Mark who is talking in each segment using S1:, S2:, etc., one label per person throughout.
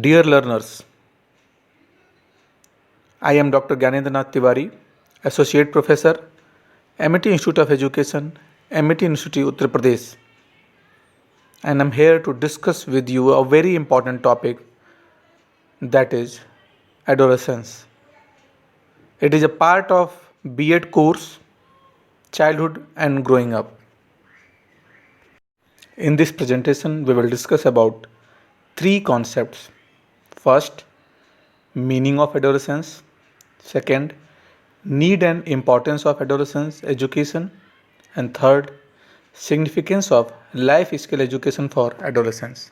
S1: Dear learners, I am Dr. Gyanendranath Tiwari, Associate Professor, MIT Institute of Education, MIT Institute, Uttar Pradesh, and I'm here to discuss with you a very important topic, that is adolescence. It is a part of B.Ed course, Childhood and Growing Up. In this presentation, we will discuss about three concepts. First, meaning of adolescence. Second, need and importance of adolescence education. And third, significance of life skill education for adolescents.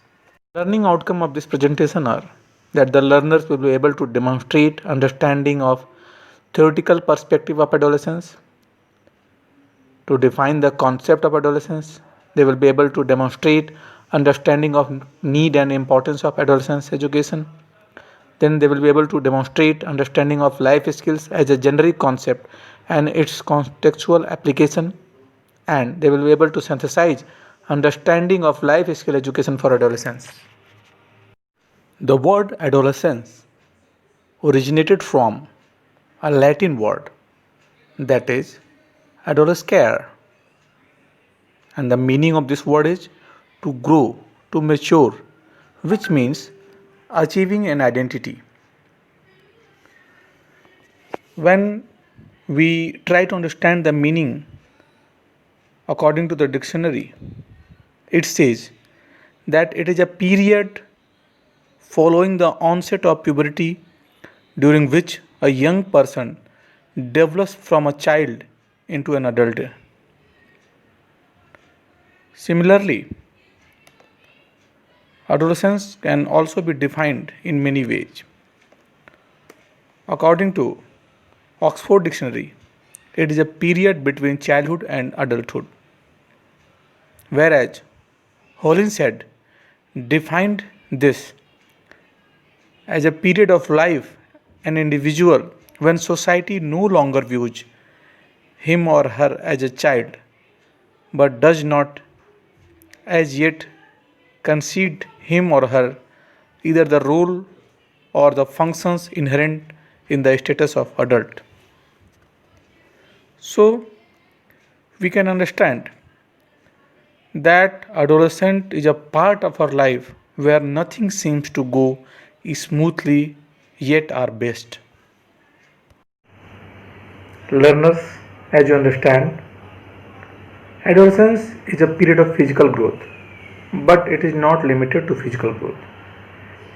S1: Learning outcome of this presentation are that the learners will be able to demonstrate understanding of theoretical perspective of adolescence, to define the concept of adolescence. They will be able to demonstrate understanding of need and importance of adolescence education. Then they will be able to demonstrate understanding of life skills as a generic concept and its contextual application. And they will be able to synthesize understanding of life skill education for adolescents. The word adolescence originated from a Latin word, that is adolescere, and the meaning of this word is to grow, to mature, which means achieving an identity. When we try to understand the meaning according to the dictionary, it says that it is a period following the onset of puberty during which a young person develops from a child into an adult. Similarly, adolescence can also be defined in many ways. According to Oxford Dictionary, it is a period between childhood and adulthood. Whereas Holinshed defined this as a period of life an individual when society no longer views him or her as a child but does not as yet concede him or her either the role or the functions inherent in the status of adult. So, we can understand that adolescent is a part of our life where nothing seems to go smoothly yet our best. Learners, as you understand, adolescence is a period of physical growth, but it is not limited to physical growth.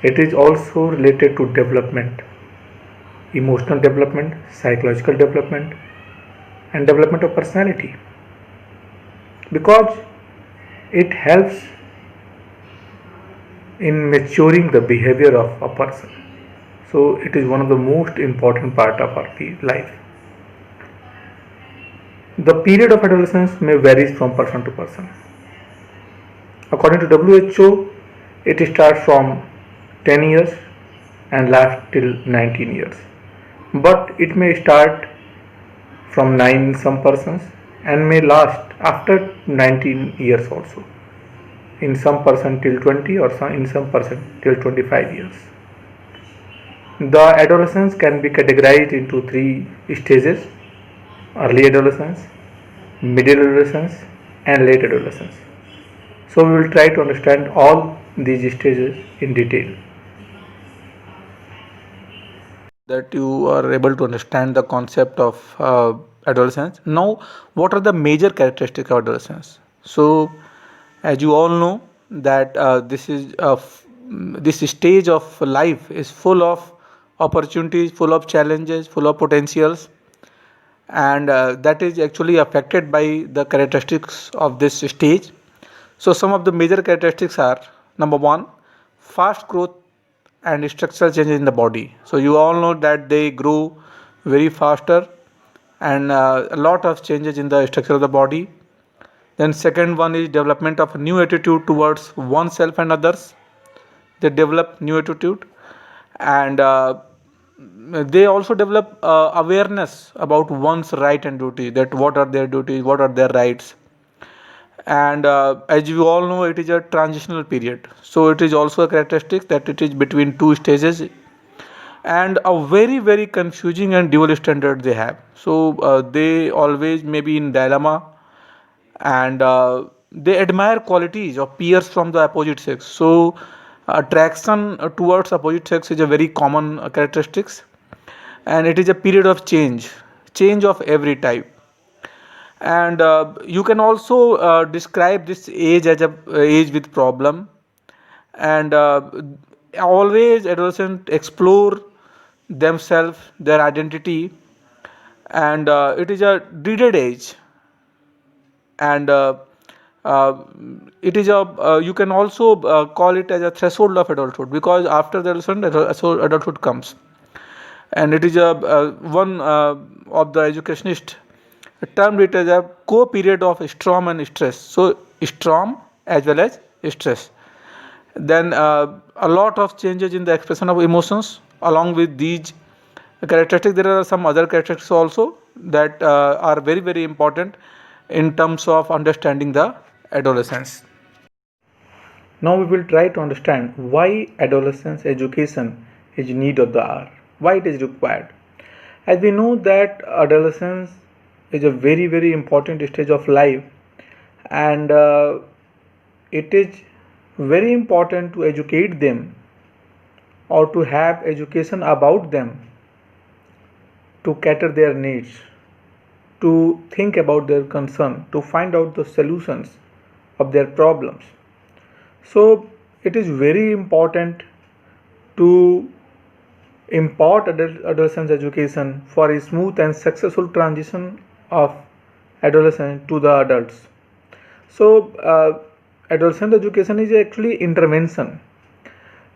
S1: It is also related to development, emotional development, psychological development, and development of personality, because it helps in maturing the behavior of a person. So it is one of the most important part of our life. The period of adolescence may vary from person to person. According to WHO, it starts from 10 years and lasts till 19 years. But it may start from 9 in some persons and may last after 19 years also. In some person till 20 or in some person till 25 years. The adolescence can be categorized into three stages: early adolescence, middle adolescence, and late adolescence. So we will try to understand all these stages in detail. That you are able to understand the concept of adolescence. Now, what are the major characteristics of adolescence? So, as you all know, that this stage of life is full of opportunities, full of challenges, full of potentials, and that is actually affected by the characteristics of this stage. So some of the major characteristics are: number one, fast growth and structural changes in the body. So you all know that they grow very faster, and a lot of changes in the structure of the body. Then second one is development of a new attitude towards oneself and others. They develop new attitude, and they also develop awareness about one's right and duty, that what are their duties, what are their rights. and as you all know, it is a transitional period, so it is also a characteristic that it is between two stages, and a very very confusing and dual standard they have. So they always may be in dilemma, and they admire qualities of peers from the opposite sex. So attraction towards opposite sex is a very common characteristics, and it is a period of change of every type. And you can also describe this age as a age with problem, and always adolescents explore themselves, their identity, and it is a dreaded age. And uh, it is a you can also call it as a threshold of adulthood, because after the adulthood comes, and it is a one of the educationists termed it as a co-period of storm and stress. So storm as well as stress. Then a lot of changes in the expression of emotions along with these characteristics. There are some other characteristics also that are very very important in terms of understanding the adolescence. Now we will try to understand why adolescence education is need of the hour, why it is required. As we know that adolescence is a very very important stage of life, and it is very important to educate them or to have education about them, to cater their needs, to think about their concern, to find out the solutions of their problems. So it is very important to impart adolescence education for a smooth and successful transition of adolescent to the adults. So adolescent education is actually intervention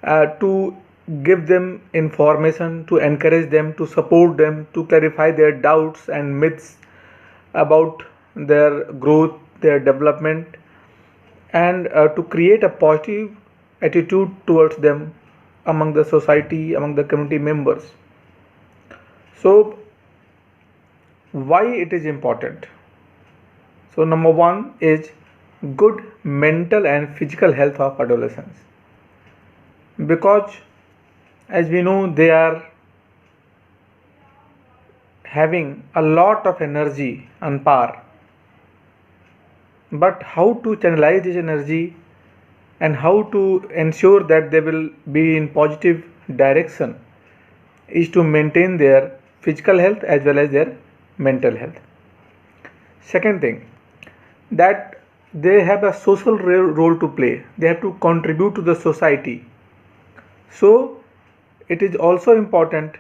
S1: to give them information, to encourage them, to support them, to clarify their doubts and myths about their growth, their development, and to create a positive attitude towards them among the society, among the community members. So why it is important? So number one is good mental and physical health of adolescents, because as we know they are having a lot of energy and power, but how to channelize this energy and how to ensure that they will be in positive direction is to maintain their physical health as well as their mental health. Second thing, that they have a social role to play, they have to contribute to the society. So it is also important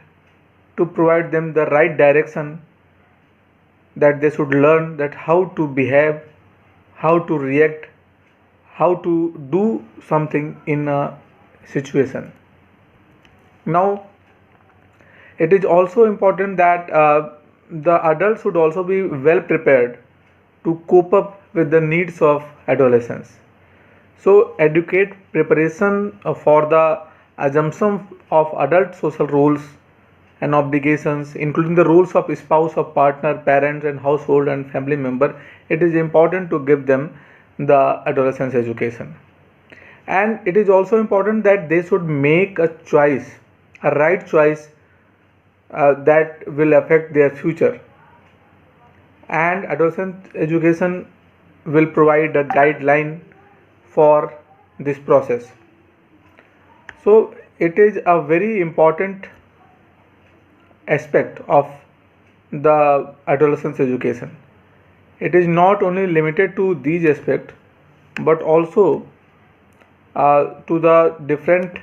S1: to provide them the right direction, that they should learn that how to behave, how to react, how to do something in a situation. Now it is also important that the adults should also be well prepared to cope up with the needs of adolescents. So educate preparation for the assumption of adult social roles and obligations, including the roles of spouse, of partner, parents, and household and family member. It is important to give them the adolescence education. And it is also important that they should make a choice, a right choice that will affect their future. And adolescent education will provide a guideline for this process. So it is a very important aspect of the adolescence education. It is not only limited to these aspects, but also to the different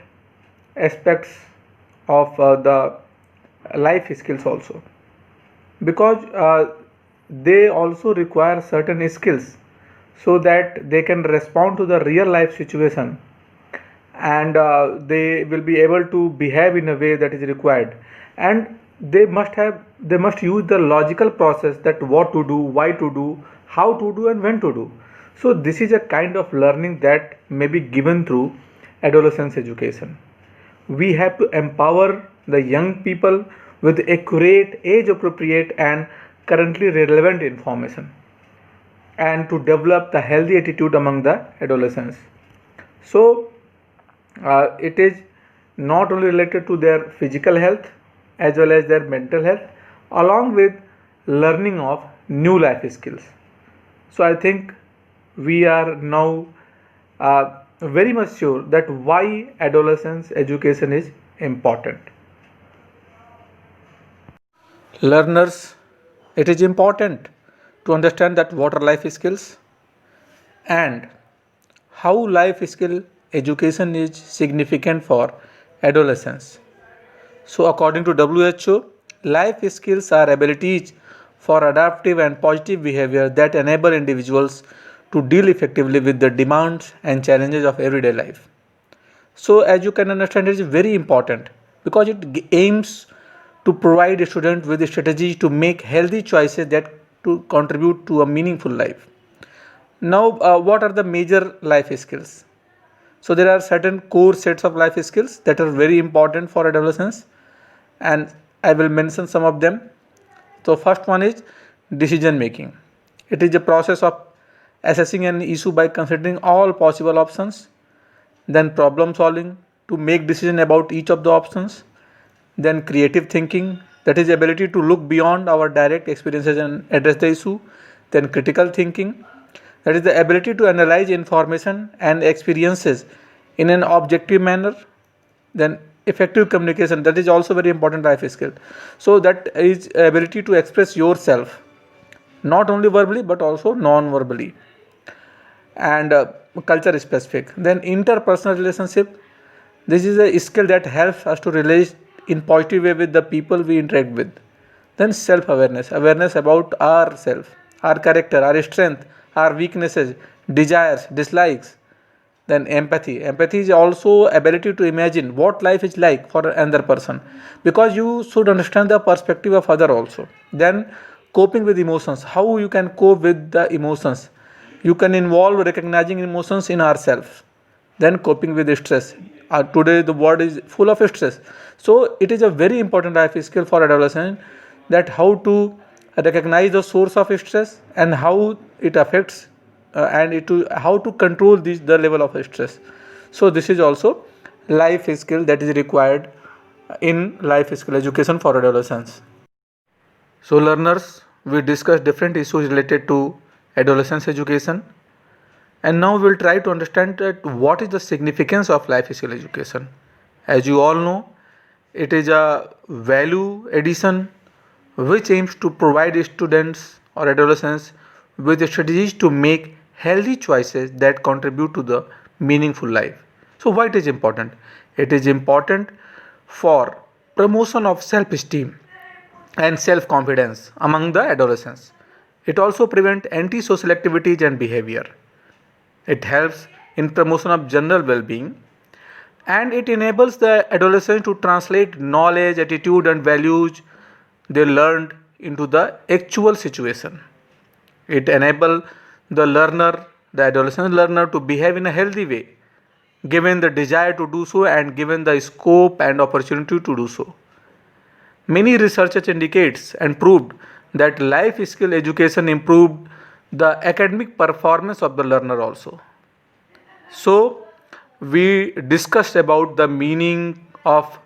S1: aspects of the life skills also, because they also require certain skills so that they can respond to the real life situation, and they will be able to behave in a way that is required, and they must use the logical process, that what to do, why to do, how to do, and when to do. So this is a kind of learning that may be given through adolescence education. We have to empower the young people with accurate, age appropriate, and currently relevant information. and to develop the healthy attitude among the adolescents. So it is not only related to their physical health as well as their mental health, along with learning of new life skills. So I think we are now very much sure that why adolescence education is important. Learners, it is important to understand that what are life skills and how life skill education is significant for adolescence. So, according to WHO, life skills are abilities for adaptive and positive behavior that enable individuals to deal effectively with the demands and challenges of everyday life. So, as you can understand, it is very important because it aims to provide a student with strategies to make healthy choices that to contribute to a meaningful life. Now, what are the major life skills? So, there are certain core sets of life skills that are very important for adolescents, and I will mention some of them. So, first one is decision making. It is a process of assessing an issue by considering all possible options, then problem solving to make decision about each of the options, then creative thinking, that is ability to look beyond our direct experiences and address the issue, then critical thinking, that is the ability to analyze information and experiences in an objective manner, then effective communication, that is also very important life skill. So that is ability to express yourself not only verbally but also non-verbally, and culture specific. Then interpersonal relationship, this is a skill that helps us to relate in positive way with the people we interact with. Then self awareness, awareness about ourself, our character, our strength, our weaknesses, desires, dislikes. Then empathy, empathy is also ability to imagine what life is like for another person, because you should understand the perspective of other also. Then coping with emotions, how you can cope with the emotions, you can involve recognizing emotions in ourselves. Then coping with stress, today the world is full of stress, so it is a very important life skill for adolescent, that how to recognize the source of stress and how it affects and it to how to control the level of stress. So this is also life skill that is required in life skill education for adolescents. So learners, we discussed different issues related to adolescence education, and now we'll try to understand that what is the significance of life skill education. As you all know, it is a value addition which aims to provide students or adolescents with strategies to make healthy choices that contribute to the meaningful life. So why it is important? It is important for promotion of self-esteem and self-confidence among the adolescents. It also prevents antisocial activities and behavior. It helps in promotion of general well-being, and it enables the adolescents to translate knowledge, attitude and values they learned into the actual situation. It enables the learner, the adolescent learner, to behave in a healthy way, given the desire to do so and given the scope and opportunity to do so. Many researchers indicates and proved that life skill education improved the academic performance of the learner also. So we discussed about the meaning of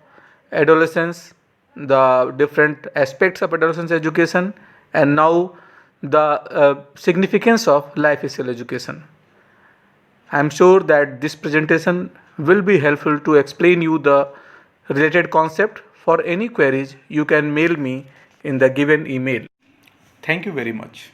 S1: adolescence, the different aspects of adolescence education, and now the significance of life skill education. I am sure that this presentation will be helpful to explain you the related concept. For any queries, you can mail me in the given email. Thank you very much.